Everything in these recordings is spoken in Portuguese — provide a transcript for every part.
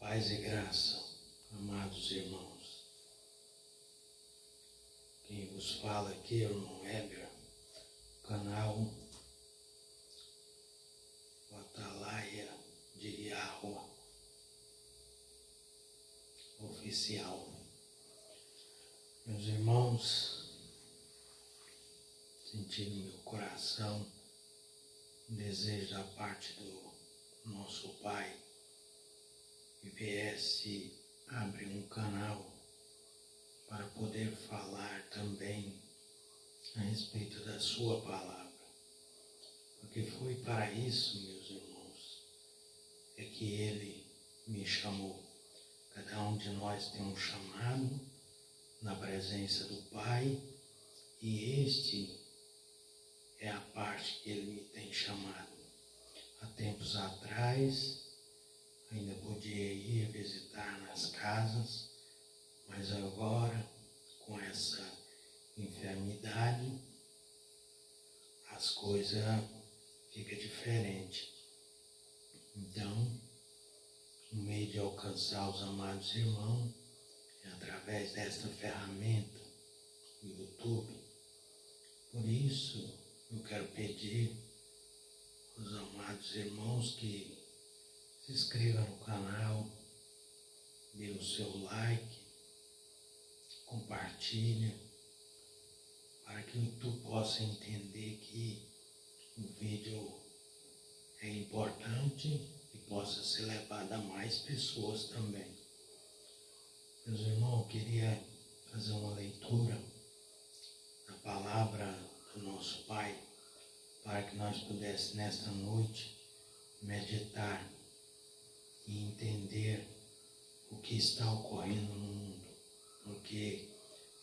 Paz e graça, amados irmãos. Quem vos fala aqui é o irmão Heber, canal Atalaia de Yahua oficial. Meus irmãos, senti no meu coração um desejo da parte do nosso Pai que viesse abrir um canal para poder falar também a respeito da sua palavra. Porque foi para isso, meus irmãos, é que Ele me chamou. Cada um de nós tem um chamado na presença do Pai, e este é a parte que Ele me tem chamado. Há tempos atrás, ainda podia ir visitar nas casas, mas agora, com essa enfermidade, as coisas ficam diferentes. Então, o meio de alcançar os amados irmãos é através desta ferramenta, o YouTube. Por isso, eu quero pedir aos amados irmãos que se inscreva no canal, dê o seu like, compartilhe, para que tu possa entender que o vídeo é importante e possa ser levado a mais pessoas também. Meus irmãos, eu queria fazer uma leitura da palavra do nosso Pai, para que nós pudéssemos nesta noite meditar e entender o que está ocorrendo no mundo, porque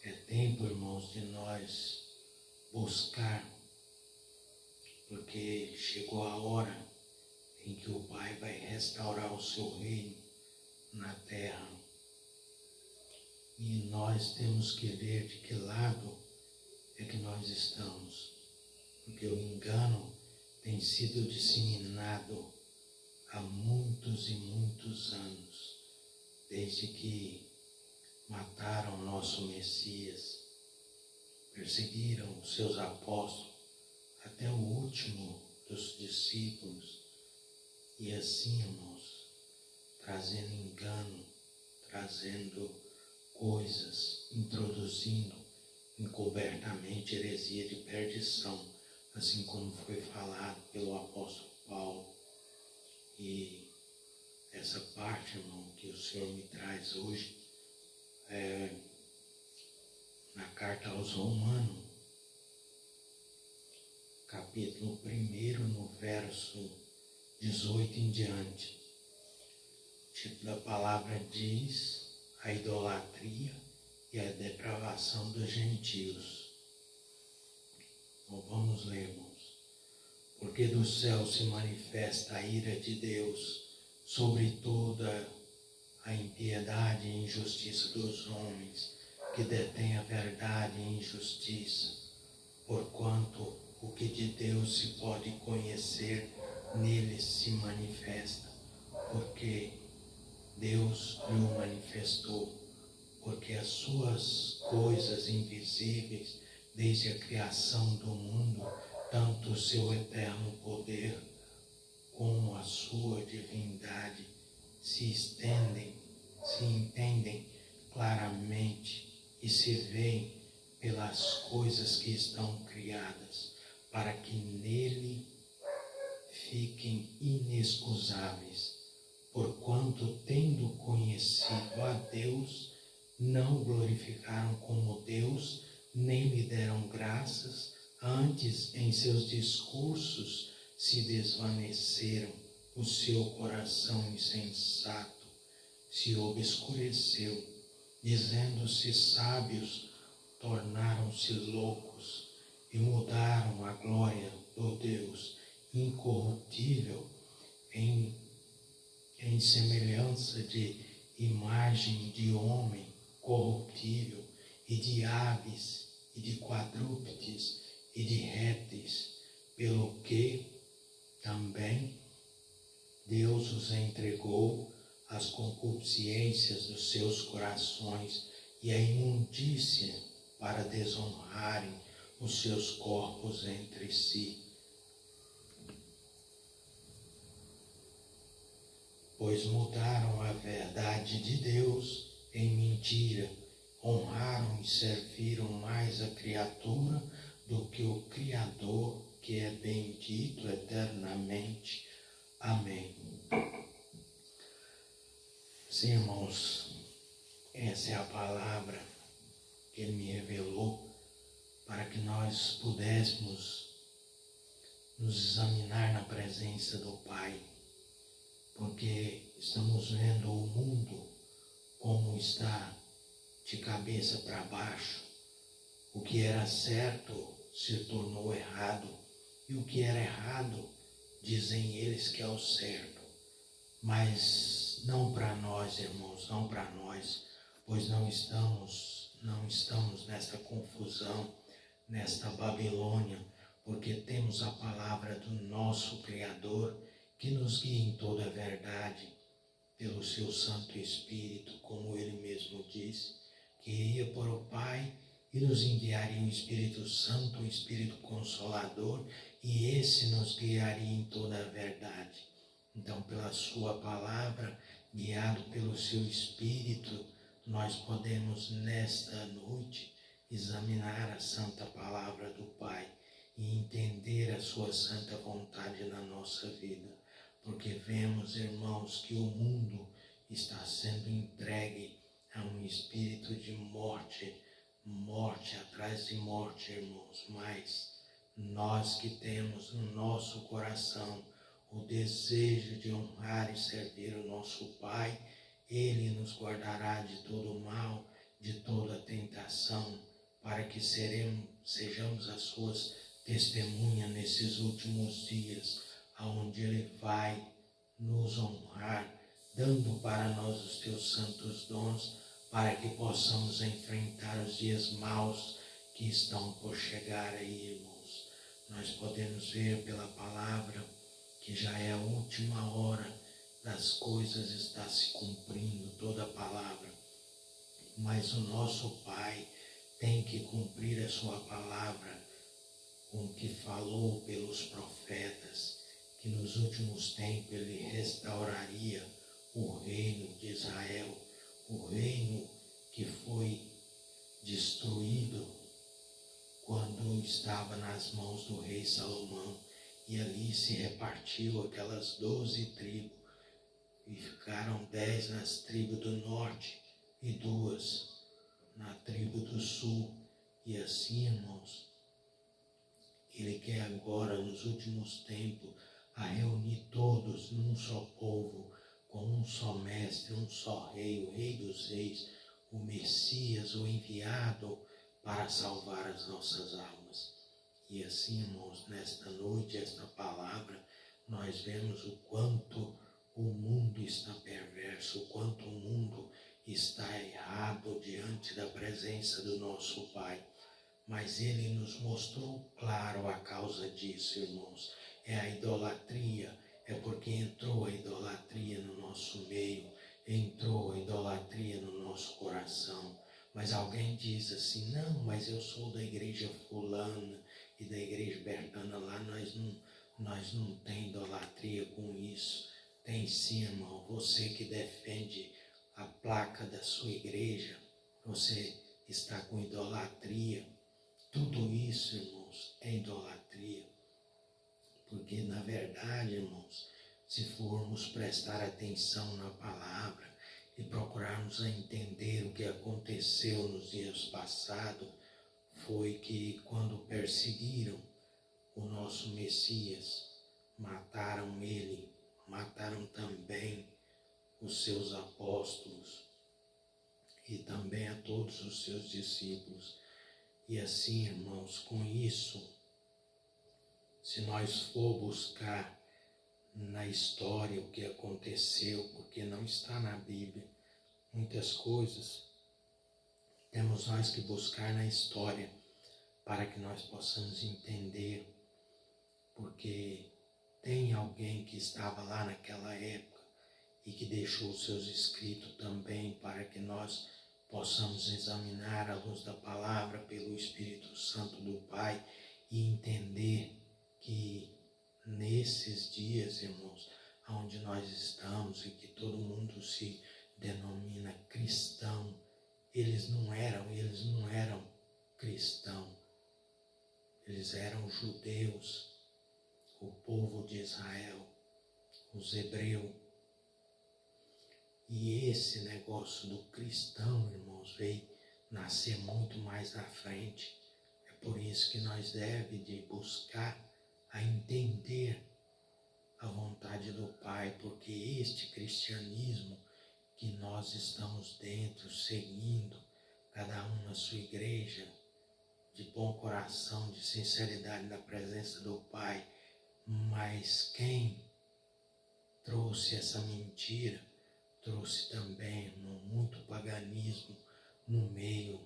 é tempo, irmãos, de nós buscar, porque chegou a hora em que o Pai vai restaurar o seu reino na terra, e nós temos que ver de que lado é que nós estamos, porque o engano tem sido disseminado há muitos e muitos anos, desde que mataram o nosso Messias, perseguiram os seus apóstolos, até o último dos discípulos, e assim, irmãos, trazendo engano, trazendo coisas, introduzindo encobertamente heresia de perdição, assim como foi falado pelo apóstolo Paulo. E essa parte, irmão, que o Senhor me traz hoje, na carta aos Romanos, capítulo 1, no verso 18 em diante. O título da palavra diz: a idolatria e a depravação dos gentios. Então vamos ler, irmãos. Porque do céu se manifesta a ira de Deus sobre toda a impiedade e injustiça dos homens que detêm a verdade e injustiça, porquanto o que de Deus se pode conhecer neles se manifesta, porque Deus o manifestou, porque as suas coisas invisíveis, desde a criação do mundo, tanto o seu eterno poder como a sua divindade se estendem, se entendem claramente e se veem pelas coisas que estão criadas, para que nele fiquem inexcusáveis, porquanto, tendo conhecido a Deus, não o glorificaram como Deus, nem lhe deram graças, antes em seus discursos se desvaneceram, o seu coração insensato se obscureceu, dizendo-se sábios, tornaram-se loucos e mudaram a glória do Deus incorruptível em semelhança de imagem de homem corruptível, e de aves, e de quadrúpedes, e de répteis, pelo que também Deus os entregou as concupiscências dos seus corações e a imundícia para desonrarem os seus corpos entre si. Pois mudaram a verdade de Deus em mentira, honraram e serviram mais a criatura do que o Criador, que é bendito eternamente. Amém. Sim, irmãos, essa é a palavra que Ele me revelou para que nós pudéssemos nos examinar na presença do Pai, porque estamos vendo o mundo como está de cabeça para baixo. O que era certo se tornou errado, e o que era errado, dizem eles que é o certo. Mas não para nós, irmãos, não para nós, pois não estamos nesta confusão, nesta Babilônia, porque temos a palavra do nosso Criador, que nos guia em toda a verdade, pelo seu Santo Espírito, como Ele mesmo disse, que ia para o Pai e nos enviaria o Espírito Santo, o Espírito Consolador, e esse nos guiaria em toda a verdade. Então, pela sua palavra, guiado pelo seu Espírito, nós podemos nesta noite examinar a santa palavra do Pai e entender a sua santa vontade na nossa vida. Porque vemos, irmãos, que o mundo está sendo entregue a um espírito de morte, morte atrás de morte, irmãos. Mas nós que temos no nosso coração o desejo de honrar e servir o nosso Pai, Ele nos guardará de todo mal, de toda tentação, para que sejamos as suas testemunhas nesses últimos dias, aonde Ele vai nos honrar, dando para nós os teus santos dons, para que possamos enfrentar os dias maus que estão por chegar aí, irmãos. Nós podemos ver pela palavra que já é a última hora das coisas, está se cumprindo toda a palavra. Mas o nosso Pai tem que cumprir a sua palavra, com o que falou pelos profetas, que nos últimos tempos Ele restauraria o reino de Israel, o reino que foi destruído quando estava nas mãos do rei Salomão. E ali se repartiu aquelas 12 tribos, e ficaram 10 nas tribos do norte e 2 na tribo do sul. E assim, irmãos, Ele quer agora, nos últimos tempos, a reunir todos num só povo, com um só mestre, um só rei, o Rei dos Reis, o Messias, o enviado para salvar as nossas almas. E assim, irmãos, nesta noite, esta palavra, nós vemos o quanto o mundo está perverso, o quanto o mundo está errado diante da presença do nosso Pai. Mas Ele nos mostrou claro a causa disso, irmãos. É a idolatria, é porque entrou a idolatria no nosso meio, entrou a idolatria no nosso coração. Mas alguém diz assim, não, mas eu sou da igreja fulana e da igreja bertana, lá nós não tem idolatria com isso. Tem sim, irmão, você que defende a placa da sua igreja, você está com idolatria. Tudo isso, irmãos, é idolatria. Porque, na verdade, irmãos, se formos prestar atenção na palavra e procurarmos a entender o que aconteceu nos dias passados, foi que quando perseguiram o nosso Messias, mataram ele, mataram também os seus apóstolos e também a todos os seus discípulos. E assim, irmãos, com isso, se nós for buscar na história o que aconteceu, porque não está na Bíblia, muitas coisas, temos nós que buscar na história para que nós possamos entender, porque tem alguém que estava lá naquela época e que deixou os seus escritos também para que nós possamos examinar à luz da palavra pelo Espírito Santo do Pai e entender que nesses dias, irmãos, onde nós estamos e que todo mundo se denomina cristão, eles não eram cristãos, eles eram judeus, o povo de Israel, os hebreus. E esse negócio do cristão, irmãos, veio nascer muito mais na frente. É por isso que nós devemos de buscar a entender a vontade do Pai, porque este cristianismo que nós estamos dentro, seguindo, cada um na sua igreja, de bom coração, de sinceridade na presença do Pai, mas quem trouxe essa mentira, trouxe também, irmão, muito paganismo no meio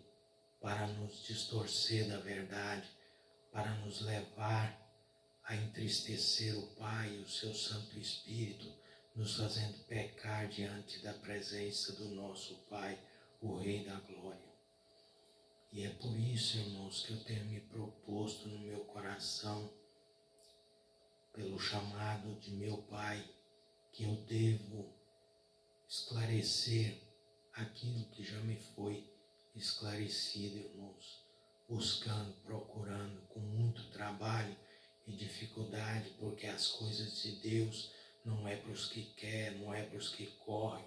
para nos distorcer da verdade, para nos levar a entristecer o Pai e o seu Santo Espírito, nos fazendo pecar diante da presença do nosso Pai, o Rei da Glória. E é por isso, irmãos, que eu tenho me proposto no meu coração, pelo chamado de meu Pai, que eu devo esclarecer aquilo que já me foi esclarecido, irmãos, buscando, procurando, com muito trabalho e dificuldade, porque as coisas de Deus não é para os que querem, não é para os que correm,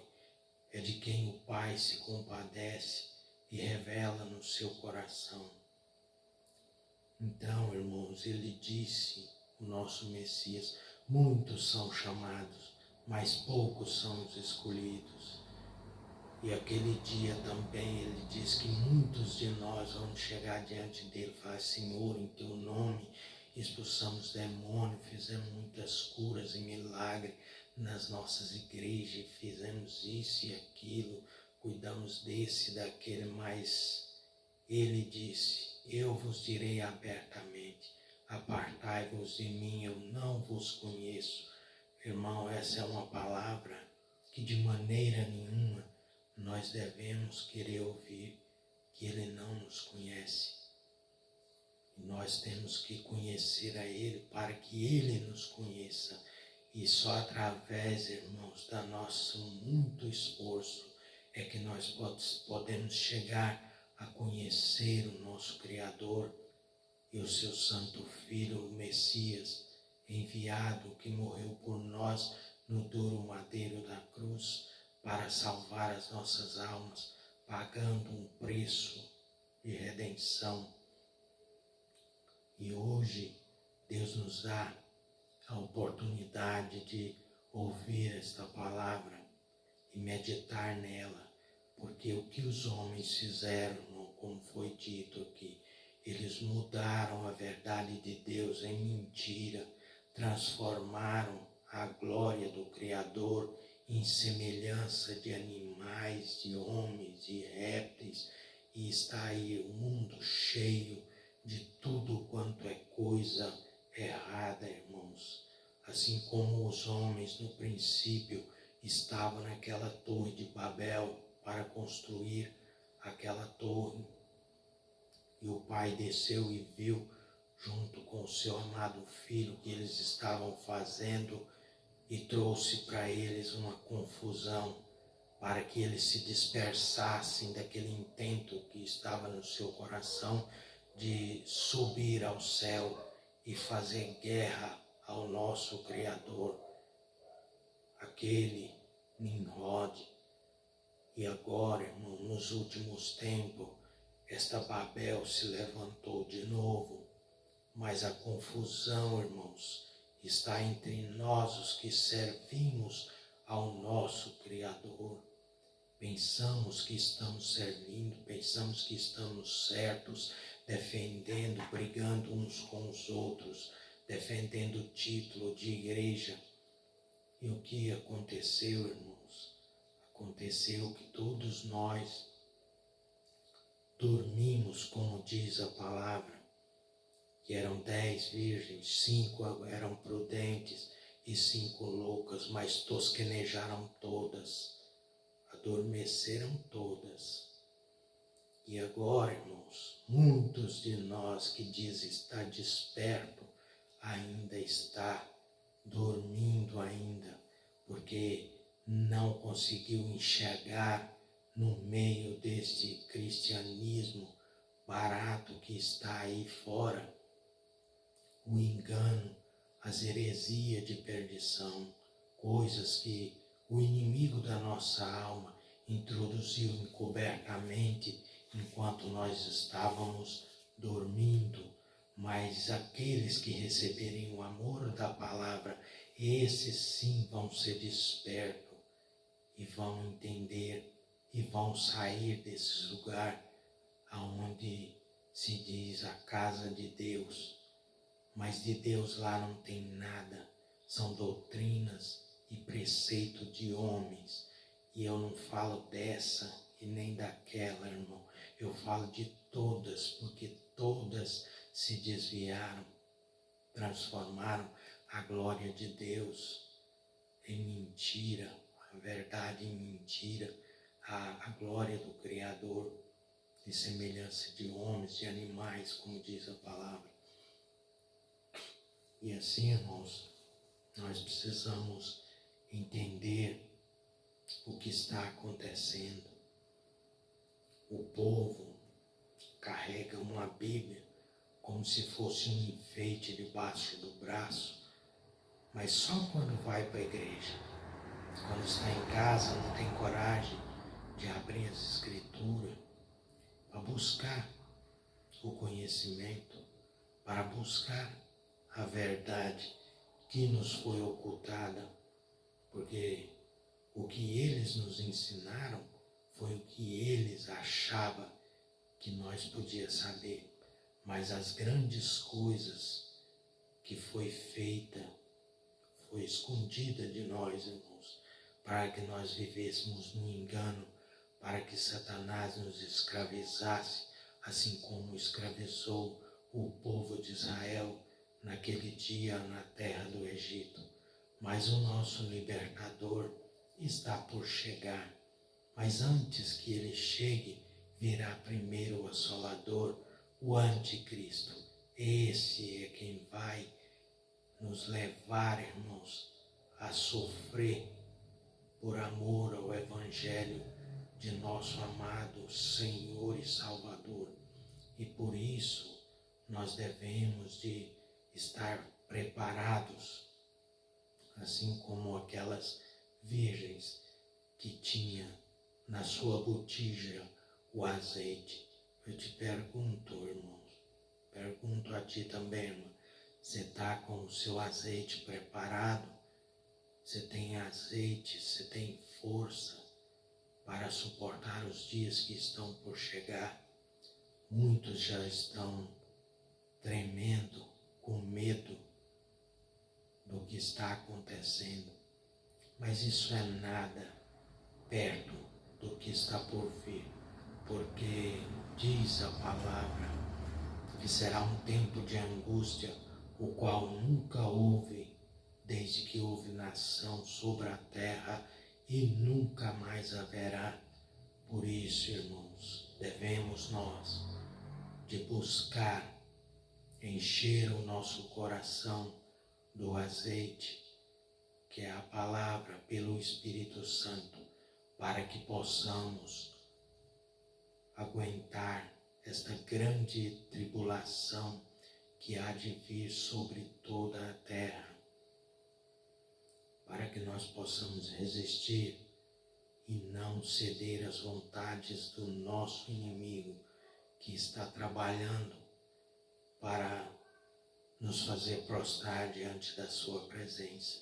é de quem o Pai se compadece e revela no seu coração. Então, irmãos, ele disse, o nosso Messias, muitos são chamados, mas poucos são os escolhidos. E aquele dia também ele diz que muitos de nós vão chegar diante dele e falar: Senhor, em teu nome expulsamos demônios, fizemos muitas curas e milagres nas nossas igrejas, fizemos isso e aquilo, cuidamos desse e daquele, mas ele disse: eu vos direi abertamente, apartai-vos de mim, eu não vos conheço. Irmão, essa é uma palavra que de maneira nenhuma nós devemos querer ouvir, que ele não nos conhece. E nós temos que conhecer a ele para que ele nos conheça. E só através, irmãos, da nosso muito esforço é que nós podemos chegar a conhecer o nosso Criador e o seu Santo Filho, o Messias, enviado, que morreu por nós no duro madeiro da cruz para salvar as nossas almas, pagando um preço de redenção. E hoje Deus nos dá a oportunidade de ouvir esta palavra e meditar nela, porque o que os homens fizeram, como foi dito aqui, eles mudaram a verdade de Deus em mentira, transformaram a glória do Criador em semelhança de animais, de homens, de répteis, e está aí o mundo cheio de tudo quanto é coisa errada, irmãos. Assim como os homens no princípio estavam naquela torre de Babel para construir aquela torre, e o pai desceu e viu, junto com o seu amado filho, que eles estavam fazendo, e trouxe para eles uma confusão, para que eles se dispersassem daquele intento que estava no seu coração de subir ao céu e fazer guerra ao nosso Criador, aquele Nimrod. E agora, irmão, nos últimos tempos, esta Babel se levantou de novo, mas a confusão, irmãos, está entre nós, os que servimos ao nosso Criador. Pensamos que estamos servindo, pensamos que estamos certos, defendendo, brigando uns com os outros, defendendo o título de igreja. E o que aconteceu, irmãos? Aconteceu que todos nós dormimos, como diz a palavra, que eram 10 virgens, 5 eram prudentes e 5 loucas, mas tosquenejaram todas, adormeceram todas. E agora, irmãos, muitos de nós que dizem estar desperto, ainda está dormindo ainda, porque não conseguiu enxergar no meio deste cristianismo barato que está aí fora, o engano, as heresias de perdição, coisas que o inimigo da nossa alma introduziu encobertamente enquanto nós estávamos dormindo. Mas aqueles que receberem o amor da palavra, esses sim vão ser despertos e vão entender e vão sair desse lugar aonde se diz a casa de Deus. Mas de Deus lá não tem nada, são doutrinas e preceitos de homens. E eu não falo dessa e nem daquela, irmão. Eu falo de todas, porque todas se desviaram, transformaram a glória de Deus em mentira, a verdade em mentira, a glória do Criador de semelhança de homens, de animais, como diz a palavra. E assim, irmãos, nós precisamos entender o que está acontecendo. O povo carrega uma Bíblia como se fosse um enfeite debaixo do braço, mas só quando vai para a igreja. Quando está em casa não tem coragem de abrir as escrituras para buscar o conhecimento, para buscar a verdade que nos foi ocultada, porque o que eles nos ensinaram foi o que eles achavam que nós podíamos saber, mas as grandes coisas que foi feita, foi escondida de nós, irmãos, para que nós vivêssemos no engano, para que Satanás nos escravizasse, assim como escravizou o povo de Israel naquele dia na terra do Egito. Mas o nosso libertador está por chegar. Mas antes que ele chegue, virá primeiro o Assolador, o Anticristo. Esse é quem vai nos levar, irmãos, a sofrer por amor ao Evangelho de nosso amado Senhor e Salvador. E por isso nós devemos de estar preparados, assim como aquelas virgens que tinha na sua botija o azeite. Eu te pergunto, irmãos, pergunto a ti também, irmã, você está com o seu azeite preparado? Você tem azeite, você tem força para suportar os dias que estão por chegar? Muitos já estão tremendo, com medo do que está acontecendo, mas isso é nada perto do que está por vir, porque diz a palavra que será um tempo de angústia, o qual nunca houve desde que houve nação sobre a terra e nunca mais haverá. Por isso, irmãos, devemos nós de buscar encher o nosso coração do azeite, que é a palavra, pelo Espírito Santo, para que possamos aguentar esta grande tribulação que há de vir sobre toda a terra, para que nós possamos resistir e não ceder às vontades do nosso inimigo, que está trabalhando para nos fazer prostrar diante da sua presença.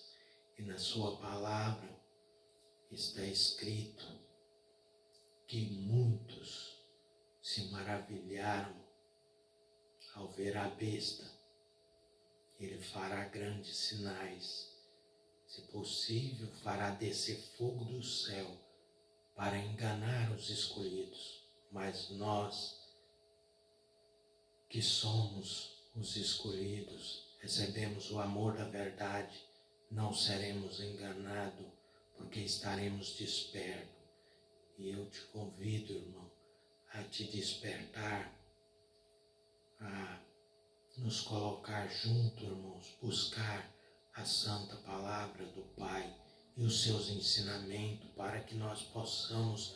E na sua palavra está escrito que muitos se maravilharam ao ver a besta. Ele fará grandes sinais, se possível fará descer fogo do céu para enganar os escolhidos. Mas nós, que somos os escolhidos, recebemos o amor da verdade não seremos enganados, porque estaremos despertos. E eu te convido, irmão, a te despertar, a nos colocar junto, irmãos, buscar a santa palavra do Pai e os seus ensinamentos para que nós possamos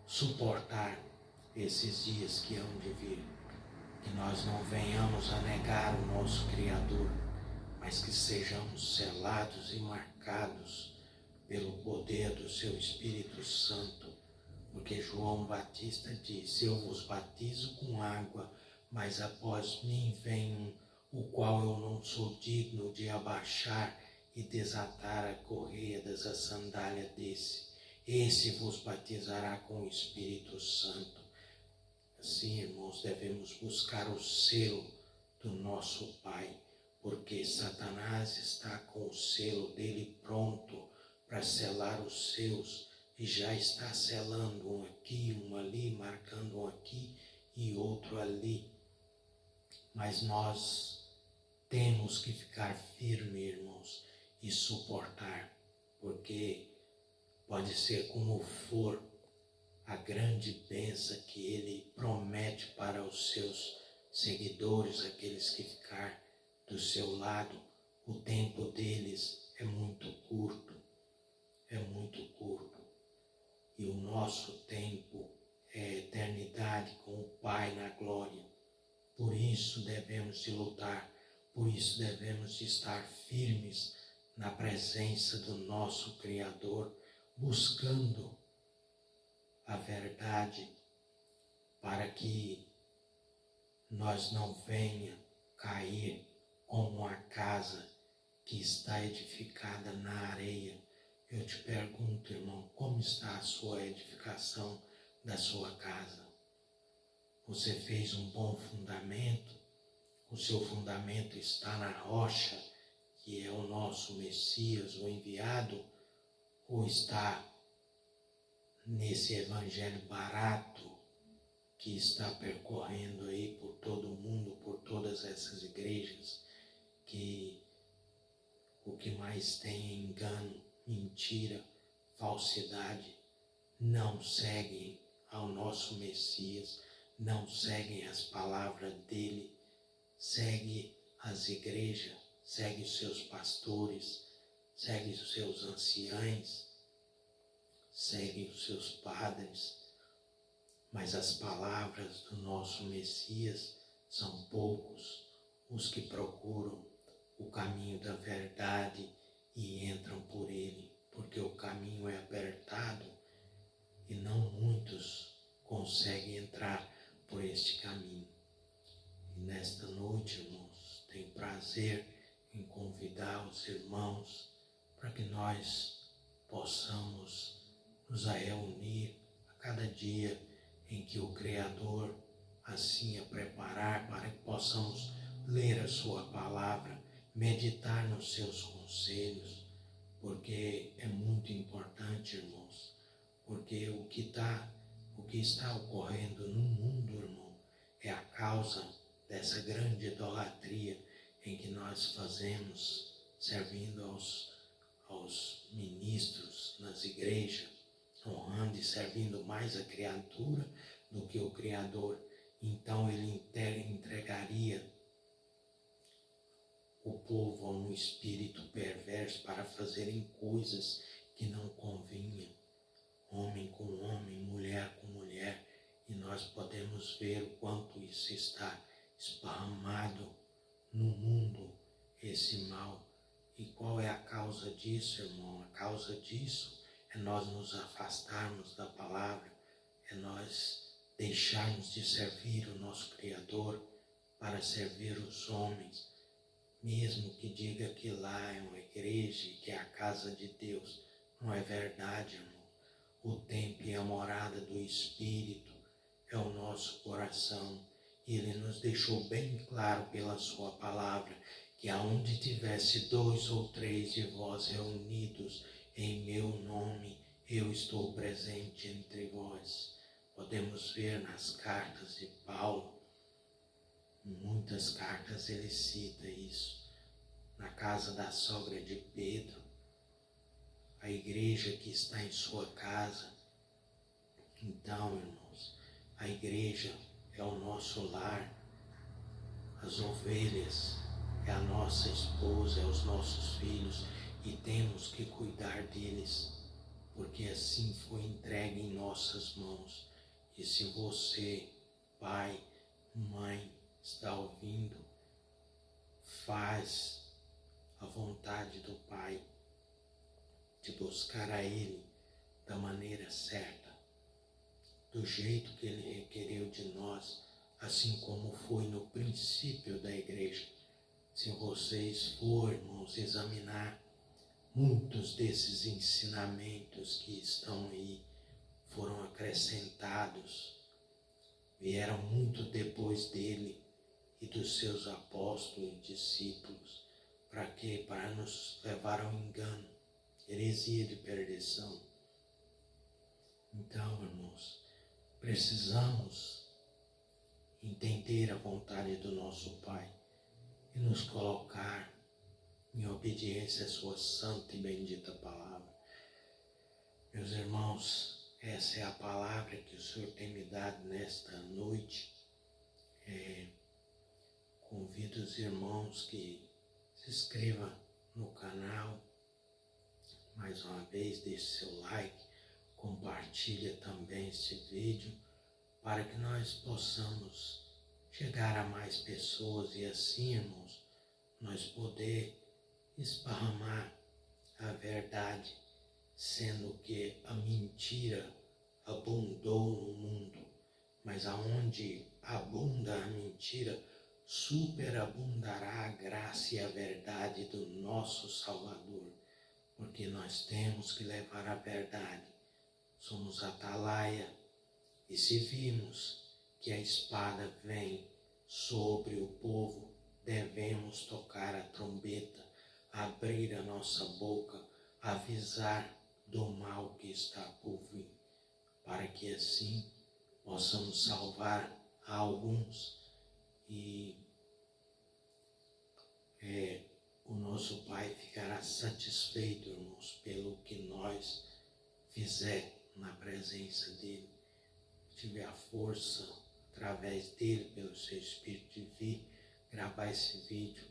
suportar esses dias que hão de vir. Que nós não venhamos a negar o nosso Criador, mas que sejamos selados e marcados pelo poder do seu Espírito Santo. Porque João Batista disse: eu vos batizo com água, mas após mim vem um, o qual eu não sou digno de abaixar e desatar a correia da sandália desse. Esse vos batizará com o Espírito Santo. Assim, irmãos, devemos buscar o selo do nosso Pai, porque Satanás está com o selo dele pronto para selar os seus, e já está selando um aqui, um ali, marcando um aqui e outro ali. Mas nós temos que ficar firmes, irmãos, e suportar, porque pode ser como for a grande bênção que ele promete para os seus seguidores, aqueles que ficar do seu lado. O tempo deles é muito curto, e o nosso tempo é eternidade com o Pai na glória. Por isso devemos de lutar, por isso devemos de estar firmes na presença do nosso Criador, buscando a verdade, para que nós não venha cair como a casa que está edificada na areia. Eu te pergunto, irmão, como está a sua edificação da sua casa? Você fez um bom fundamento? O seu fundamento está na rocha, que é o nosso Messias, o enviado, ou está nesse evangelho barato que está percorrendo aí por todo o mundo, por todas essas igrejas, que o que mais tem é engano, mentira, falsidade, não seguem ao nosso Messias, não seguem as palavras dele, segue as igrejas, segue os seus pastores, segue os seus anciães, segue os seus padres, mas as palavras do nosso Messias são poucos os que procuram o caminho da verdade e entram por ele, porque o caminho é apertado e não muitos conseguem entrar por este caminho. E nesta noite, irmãos, tenho prazer em convidar os irmãos para que nós possamos nos reunir a cada dia em que o Criador assim a preparar, para que possamos ler a sua palavra, meditar nos seus conselhos, porque é muito importante, irmãos, porque o que está ocorrendo no mundo, irmão, é a causa dessa grande idolatria em que nós fazemos, servindo aos ministros nas igrejas, honrando e servindo mais a criatura do que o Criador. Então ele entregaria o povo a um espírito perverso para fazerem coisas que não convinham, homem com homem, mulher com mulher, e nós podemos ver o quanto isso está esparramado no mundo, esse mal. E qual é a causa disso, irmão? A causa disso é nós nos afastarmos da palavra, é nós deixarmos de servir o nosso Criador para servir os homens, mesmo que diga que lá é uma igreja e que é a casa de Deus. Não é verdade, irmão. O templo e a morada do Espírito é o nosso coração, e ele nos deixou bem claro pela sua palavra que aonde tivesse 2 ou 3 de vós reunidos em meu nome, eu estou presente entre vós. Podemos ver nas cartas de Paulo, em muitas cartas ele cita isso. na casa da sogra de Pedro, a igreja que está em sua casa. Então, irmãos, a igreja é o nosso lar, as ovelhas é a nossa esposa, é os nossos filhos, e temos que cuidar deles, porque assim foi entregue em nossas mãos. E se você, pai, mãe, está ouvindo, faz a vontade do Pai, de buscar a Ele da maneira certa, do jeito que Ele requereu de nós, assim como foi no princípio da igreja. Se vocês forem, irmãos, examinar muitos desses ensinamentos que estão aí, foram acrescentados, vieram muito depois dele e dos seus apóstolos e discípulos. Para quê? Para nos levar ao engano, heresia de perdição. Então, irmãos, precisamos entender a vontade do nosso Pai e nos colocar em obediência à sua santa e bendita palavra. Meus irmãos, essa é a palavra que o Senhor tem me dado nesta noite. Convido os irmãos que se inscrevam no canal, mais uma vez deixe seu like, compartilhe também este vídeo, para que nós possamos chegar a mais pessoas e assim, irmãos, nós poder esparramar a verdade, sendo que a mentira abundou no mundo, mas aonde abunda a mentira, superabundará a graça e a verdade do nosso Salvador, porque nós temos que levar a verdade. Somos atalaia, e se vimos que a espada vem sobre o povo, devemos tocar a trombeta, abrir a nossa boca, avisar do mal que está por vir, para que assim possamos salvar a alguns e o nosso Pai ficará satisfeito, irmãos, pelo que nós fizer na presença dEle. Tiver a força, através dEle, pelo seu Espírito, de vir gravar esse vídeo.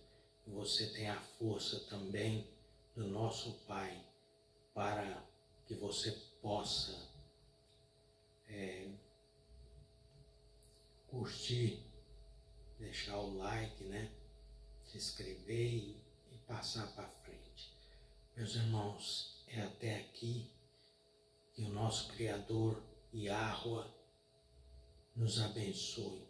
E você tem a força também do nosso Pai, para que você possa curtir, deixar o like, se inscrever e passar para frente. Meus irmãos, é até aqui que o nosso Criador, Yahweh, nos abençoe.